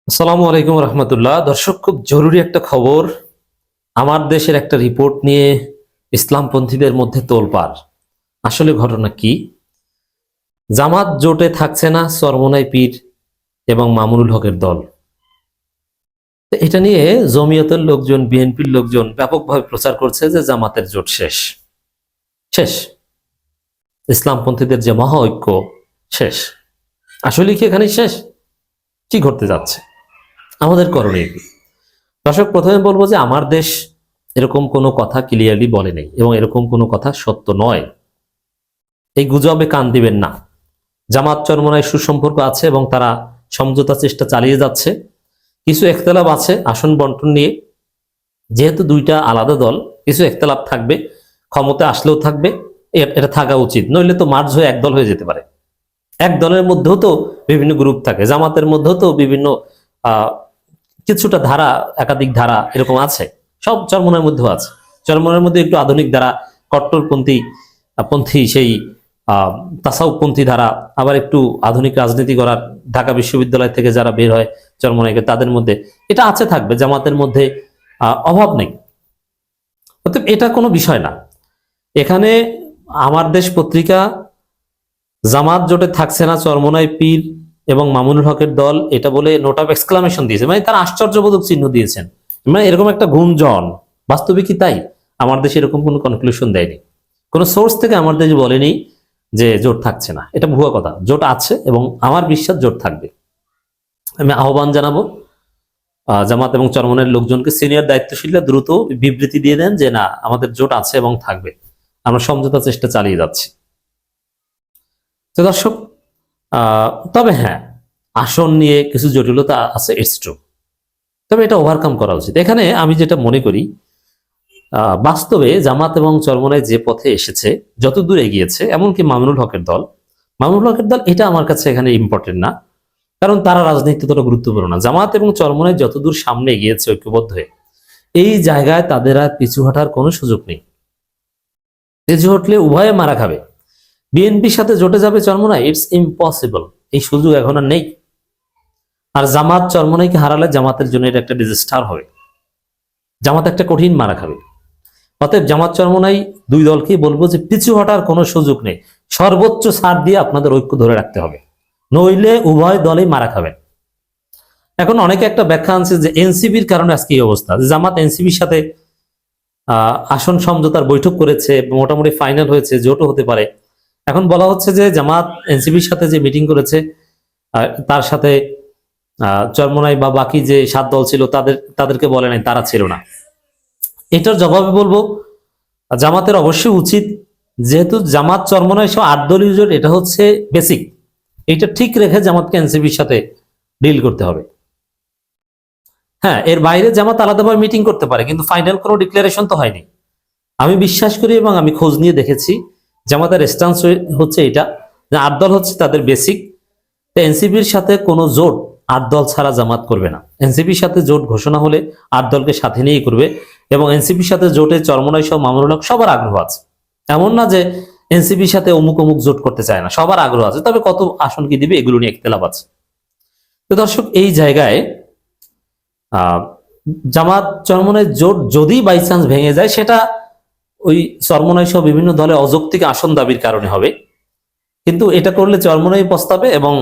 আসসালামু আলাইকুম রহমতুল্লাহ। দর্শক, খুব জরুরি একটা খবর। আমার দেশের একটা রিপোর্ট নিয়ে ইসলামপন্থীদের মধ্যে তোলপাড়। আসলে ঘটনা কি? জামাত জোটে থাকছে না চরমোনাই পীর এবং মামুনুল হকের দল। তো এটা নিয়ে জমিয়তের লোকজন, বিএনপির লোকজন ব্যাপকভাবে প্রচার করছে যে জামাতের জোট শেষ শেষ, ইসলামপন্থীদের যে মহা ঐক্য শেষ। আসলে কি এখানে শেষ? কি ঘটতে যাচ্ছে? আমাদের করণীয় কি? দর্শক, প্রথমে বলবো যে আমার দেশ এরকম কোনো কথা ক্লিয়ারলি বলে নেই এবং এরকম কোনো কথা সত্য নয়। এই গুজবে কান দিবেন না। জামাত চরমোনাই সুসম্পর্ক আছে এবং তারা সমঝোতা চেষ্টা চালিয়ে যাচ্ছে। কিছু একতলাপ আছে আসন বন্টন নিয়ে, যেহেতু দুইটা আলাদা দল, কিছু একতলাপ থাকবে, ক্ষমতা আসলেও থাকবে। এটা থাকা উচিত, নইলে তো মার্জ হয়ে এক দল হয়ে যেতে পারে। এক দলের মধ্যেও তো বিভিন্ন গ্রুপ থাকে, জামাতের মধ্যেও তো বিভিন্ন কিছুটা ধারা, একাধিক ধারা এরকম আছে। সব চরমোনাইয়ের মধ্যেও আছে। চরমোনাইয়ের মধ্যে একটু আধুনিক ধারা, কট্টরপন্থী পন্থী সেই তাসাউপপন্থী ধারা, আবার একটু আধুনিক রাজনীতি করার ঢাকা বিশ্ববিদ্যালয় থেকে যারা বের হয় চরমোনাইকে, তাদের মধ্যে এটা আছে, থাকবে। জামাতের মধ্যে অভাব নেই। অতএব এটা কোনো বিষয় না। এখানে আমার দেশ পত্রিকা জামাত জোটে থাকছে না চরমোনাই পীর এবং মামুনুল হকের দল, এটা বলে নোট অফ এক্সক্লামেশন দিয়েছে, মানে তারা আশ্চর্যবোধক চিহ্ন দিয়েছেন। মানে এরকম একটা গুঞ্জন, বাস্তবে কি তাই? আমার দেশে এরকম কোনো কনক্লুশন দেয়নি, কোনো সোর্স থেকে আমার দেশ বলেনি যে জোট থাকছে না। এটা ভুয়া কথা। জোট আছে এবং আমার বিশ্বাস জোট থাকবে। আমি আহ্বান জানাবো জামাত এবং চরমোনাইয়ের লোকজনকে, সিনিয়র দায়িত্বশীলরা দ্রুত বিবৃতি দিয়ে দেন যে না, আমাদের জোট আছে এবং থাকবে, আমরা সমঝোতা চেষ্টা চালিয়ে যাচ্ছি। তো দর্শক, তবে হ্যাঁ, আসন নিয়ে কিছু জটিলতা আছে, ইটস ট্রু। তবে এটা ওভারকাম করা উচিত। এখানে আমি যেটা মনে করি, বাস্তবে জামাত এবং চরমোনাই যে পথে এসেছে, যত দূর এগিয়েছে, এমনকি মামুনুল হকের দল, এটা আমার কাছে এখানে ইম্পর্টেন্ট না, কারণ তারা রাজনীতি ততটা গুরুত্বপূর্ণ না। জামাত এবং চরমোনাই যতদূর সামনে এগিয়েছে ঐক্যবদ্ধ হয়ে, এই জায়গায় তাদের আর পিছু হটার কোনো সুযোগ নেই। পিছু হটলে উভয়ে মারা খাবে। বিএনপির সাথে জোটে যাবে চরমোনাই, ইটস ইম্পসিবল। এই সুযোগ এখন আর নেই। আর জামাত চরমোনাইকে হারালে জামাতের জন্য এটা একটা ডিজাস্টার হবে। জামাত একটা কঠিন মারা খাবে। অতএব জামাত চরমোনাই দুই দলকেই বলবো যে পিছু হটার কোনো সুযোগ নেই। সর্বোচ্চ ছাড় দিয়ে আপনাদের ঐক্য ধরে রাখতে হবে, নইলে উভয় দলই মারা খাবেন। এখন অনেকে একটা ব্যাখ্যা আনছে যে এনসিপির কারণে আজকে এই অবস্থা। জামাত এনসিপির সাথে আসন সমঝোতার বৈঠক করেছে, মোটামুটি ফাইনাল হয়েছে, জোটও হতে পারে। এখন বলা হচ্ছে যে জামাত এনসিপির সাথে যে মিটিং করেছে, তার সাথে চরমোনাই বা বাকি যে 7 দল ছিল তাদেরকে বলে নাই, তারা ছিল না। এটার জবাবে বলবো, জামাতের অবশ্যই উচিত, যেহেতু জামাত চরমোনাই সহ 8 দলীয় জোট, এটা হচ্ছে বেসিক, এটা ঠিক রেখে জামাতকে এনসিপির সাথে ডিল করতে হবে। হ্যাঁ, এর বাইরে জামাত আলাদাভাবে মিটিং করতে পারে, কিন্তু ফাইনাল কোনো ডিক্লারেশন তো হয়নি। আমি বিশ্বাস করি এবং আমি খোঁজ নিয়ে দেখেছি, জামাতের স্ট্যান্স হচ্ছে এটা যে 8 দল হচ্ছে তাদের বেসিক। এনসিপির সাথে কোনো জোট 8 দল ছাড়া জামাত করবে না। এনসিপির সাথে জোট ঘোষণা হলে 8 দলকে সাথে নিয়েই করবে, এবং এনসিপির সাথে জোটে চরমোনাই সহ মামুনুল হক সবার আগ্রহ আছে। এমন না যে এনসিপির সাথে অমুক অমুক জোট করতে চায় না, সবার আগ্রহ আছে। তবে কত আসন কি দিবে এগুলো নিয়ে একতলাপ আছে। তো দর্শক, এই জায়গায় জামাত চরমোনাই জোট যদি বাই চান্স ভেঙে যায়, সেটা ওই চরমোনাই সহ বিভিন্ন দলে অযৌক্তিক আসন দাবির কারণে হবে। কিন্তু এটা করলে চরমোনাই পস্তাবে এবং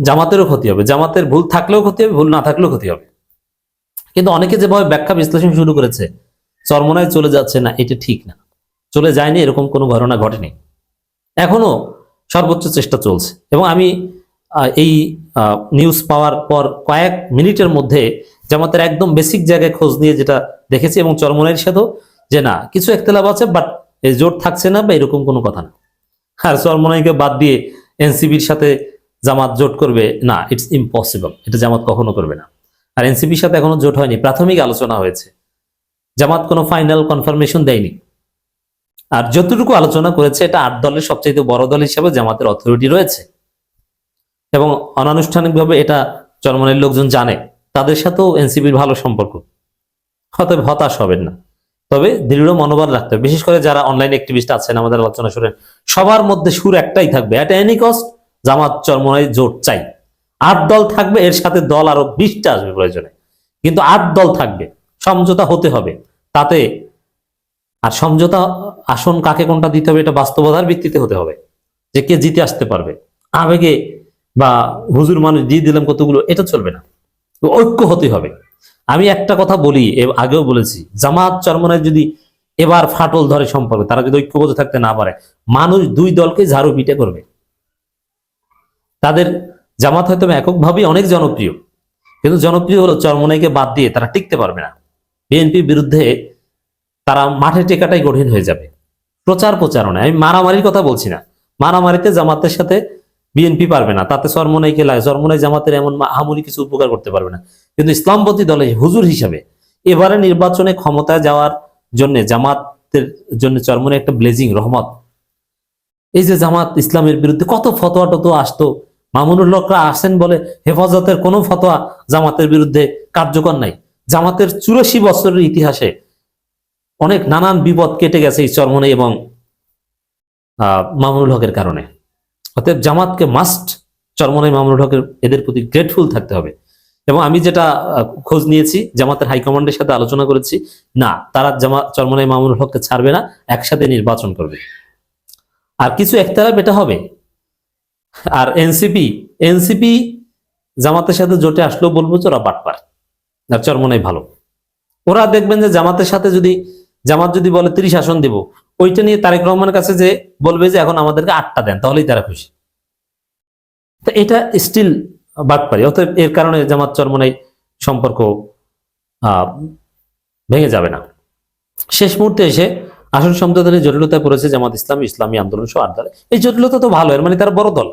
জামাতেরও ক্ষতি হবে। জামাতের ভুল থাকলেও ক্ষতি হবে, ভুল না থাকলেও ক্ষতি হবে। কিন্তু অনেকে যেভাবে ব্যাখ্যা বিশ্লেষণ শুরু করেছে, চরমোনাই চলে যাচ্ছে না, এটা ঠিক না। চলে যায়নি, এরকম কোনো ঘটনা ঘটেনি। এখনো সর্বোচ্চ চেষ্টা চলছে। এবং আমি এই নিউজ পাওয়ার পর কয়েক মিনিটের মধ্যে জামাতের একদম বেসিক জায়গায় খোঁজ নিয়ে যেটা দেখেছি, এবং চরমোনাইয়ের সাথেও যে না, কিছু একতলাপ আছে, বাট জোট থাকছে না বা এরকম কোনো কথা না। আর চরমোনাইকে বাদ দিয়ে এনসিপির সাথে জামাত জোট করবে না, ইটস ইম্পসিবল। এটা জামাত কখনো করবে না। আর এনসিপির সাথে এখনো জোট হয়নি, প্রাথমিক আলোচনা হয়েছে, জামাত কোনো ফাইনাল কনফার্মেশন দেয়নি। আর যতটুকু আলোচনা করেছে, এটা 8 দলের সবচেয়ে বড় দল হিসেবে জামাতের অথরিটি রয়েছে, এবং অনানুষ্ঠানিকভাবে এটা চরমোনাইয়ের লোকজন জানে, তাদের সাথেও এনসিপির ভালো সম্পর্ক। অতএব হতাশ হবেন না, তবে দৃঢ় মনোবল রাখতে হবে। বিশেষ করে যারা অনলাইন অ্যাক্টিভিস্ট আছেন, আমাদের আলোচনা শুনেন, সবার মধ্যে সুর একটাই থাকবে, এট এনি কস্ট জামাত চরমোনাই জোট চাই। 8 দল থাকবে, এর সাথে দল আরো 20টা আসবে প্রয়োজনে, কিন্তু 8 দল থাকবে, সমঝোতা হতে হবে তাতে। আর সমঝোতা আসন কাকে কোনটা দিতে হবে এটা বাস্তবতার ভিত্তিতে হতে হবে, যে কে জিতে আসতে পারবে। আবেগে বা হুজুর মানুষ দিয়ে দিলাম কতগুলো, এটা চলবে না, ঐক্য হতে হবে। আমি একটা কথা বলি, আগেও বলেছি, জামাত চরমনায় যদি এবার ফাটল ধরে সম্পর্কে, তারা যদি ঐক্যবদ্ধ থাকতে না পারে, মানুষ 2 দলকে ঝাড়ু পিটে করবে। তাদের জামাত হয়তো এককভাবেই অনেক জনপ্রিয়, কিন্তু জনপ্রিয় হলো চরমনাইকে বাদ দিয়ে তারা টিকতে পারবে না। বিএনপির বিরুদ্ধে তারা মাঠে টেকাটাই কঠিন হয়ে যাবে। প্রচারণায়, আমি মারামারির কথা বলছি না, মারামারিতে জামাতের সাথে বিএনপি পারবে না, তাতে চরমনাইকে লাগে, চরমনাই জামাতের এমন মাহামুলি কিছু উপকার করতে পারবে না। কিন্তু ইসলামপন্থী দলে হুজুর হিসাবে এবারে নির্বাচনে ক্ষমতায় যাওয়ার জন্য জামাতের জন্য চরমনাই একটা ব্লেজিং রহমত। এই যে জামাত ইসলামের বিরুদ্ধে কত ফতোয়া টতোয়া আসতো, মামুনুল হকরা আসেন বলে হেফাজতের কোনো ফতোয়া জামাতের বিরুদ্ধে কার্যকর নাই। জামাতের 84 বছরের ইতিহাসে অনেক নানান বিপদ কেটে গেছে এই চরমনাই এবং মামুনুল হকের কারণে। অতএব জামাতকে মাস্ট চরমনাই মামুনুল হকের এদের প্রতি গ্রেটফুল থাকতে হবে। এবং আমি যেটা খোঁজ নিয়েছি, জামাতের হাইকমান্ডের সাথে আলোচনা করেছি, না, তারা চরমনাই মামুনুল হককে ছাড়বে না, একসাথে নির্বাচন করবে। আর কিছু একতলাপ এটা হবে। আর এনসিপি জামাতের সাথে জোটে আসলেও বলবো যে ওরা বাটপার, আর চরমনাই ভালো। ওরা দেখবেন যে জামাতের সাথে জামাত যদি বলে 30 আসন দিব, ওইটা নিয়ে তারেক রহমানের কাছে যে বলবে যে এখন আমাদেরকে 8টা দেন, তাহলেই তারা খুশি। তো এটা স্টিল বাটপারি। অতএব এর কারণে জামাত চরমনাই সম্পর্ক ভেঙে যাবে না। শেষ মুহূর্তে এসে আসন সমঝোতা নিয়ে জটিলতায় পড়েছে জামাত ইসলামী আন্দোলন সহ 8 দল। এই জটিলতা তো ভালো, এর মানে তারা বড় দল।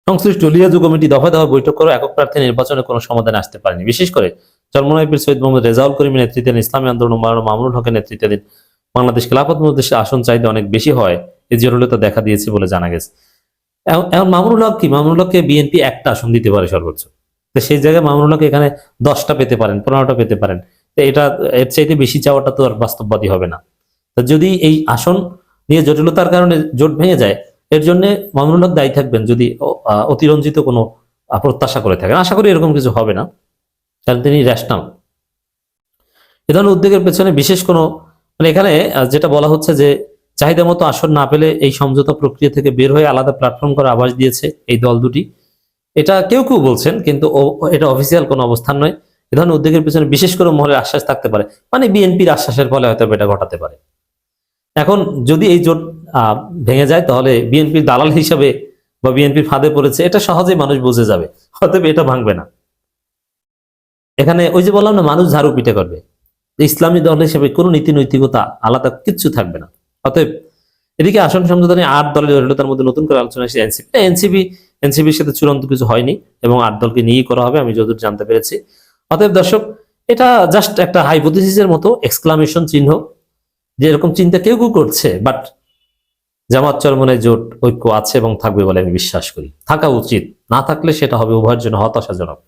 সংশ্লিষ্ট লিয়াজু কমিটি দফায় দফায় বৈঠক করে একক প্রার্থী নির্বাচনে কোনো সমাধানে আসতে পারেনি। বিশেষ করে চরমনাই পীর সৈয়দ মোহাম্মদ রেজাউল করিমের নেতৃত্বে ইসলামী আন্দোলন মামুনুল হকের নেতৃত্বাধীন বাংলাদেশ খেলাফত মজলিসে আসন চাহিদা অনেক বেশি হয়, এই জটিলতা দেখা দিয়েছে বলে জানা গেছে। এখন মামুনুল হক কি, মামুনুল হককে বিএনপি 1টা আসন দিতে পারে সর্বোচ্চ, তো সেই জায়গায় মামুনুল হক এখানে 10টা পেতে পারেন, 15টা পেতে পারেন। তো এটা এর চাইতে বেশি চাওয়াটা তো আর বাস্তববাদী হবে না। তো যদি এই আসন নিয়ে জটিলতার কারণে জোট ভেঙে যায়, এর জন্য মামুনুল হক দায়ী থাকবেন যদি অতিরঞ্জিত কোনো প্রত্যাশা করে থাকেন। আশা করি এরকম কিছু হবে না, কারণ তিনি রেশনাল। এ ধরনের উদ্যোগের পেছনে বিশেষ কোনো মানে এখানে যেটা বলা হচ্ছে যে চাহিদা মতো আসন না পেলে এই সমঝোতা প্রক্রিয়া থেকে বের হয়ে আলাদা প্ল্যাটফর্ম করার আভাস দিয়েছে এই দল দুটি। এটা কেউ কেউ বলছেন, কিন্তু এটা অফিসিয়াল কোনো অবস্থান নয়। এ ধরনের উদ্যোগের পেছনে বিশেষ করে মহলের আশ্বাস থাকতে পারে, মানে বিএনপির আশ্বাসের ফলে হয়তো এটা ঘটাতে পারে। এখন যদি এই জোট ভেঙে যায়, তাহলে বিএনপির দালাল হিসাবে বা বিএনপির ফাঁদে পড়েছে এটা সহজেই মানুষ বুঝে যাবে, হয়তো এটা ভাঙবে না। এখানে ওই যে বললাম না, মানুষ ঝাড়ু পিটে করবে। ইসলামী দল হিসেবে কোনো নীতি নৈতিকতা আলাদা কিচ্ছু থাকবে না। অতএব এদিকে আসন সমঝোতা নিয়ে 8 দলের জটিলতার মধ্যে নতুন করে আলোচনা এসেছে এনসিপির সাথে চূড়ান্ত কিছু হয়নি এবং 8 দলকে নিয়েই করা হবে, আমি যতদূর জানতে পেরেছি। অতএব দর্শক, এটা জাস্ট একটা হাইপোথিসিসের মতো, এক্সক্লামেশন চিহ্ন, যে এরকম চিন্তা কেউ কেউ করছে। বাট জামাত চরমনাই জোট ঐক্য আছে এবং থাকবে বলে আমি বিশ্বাস করি, থাকা উচিত। না থাকলে সেটা হবে উভয়ের জন্য হতাশাজনক।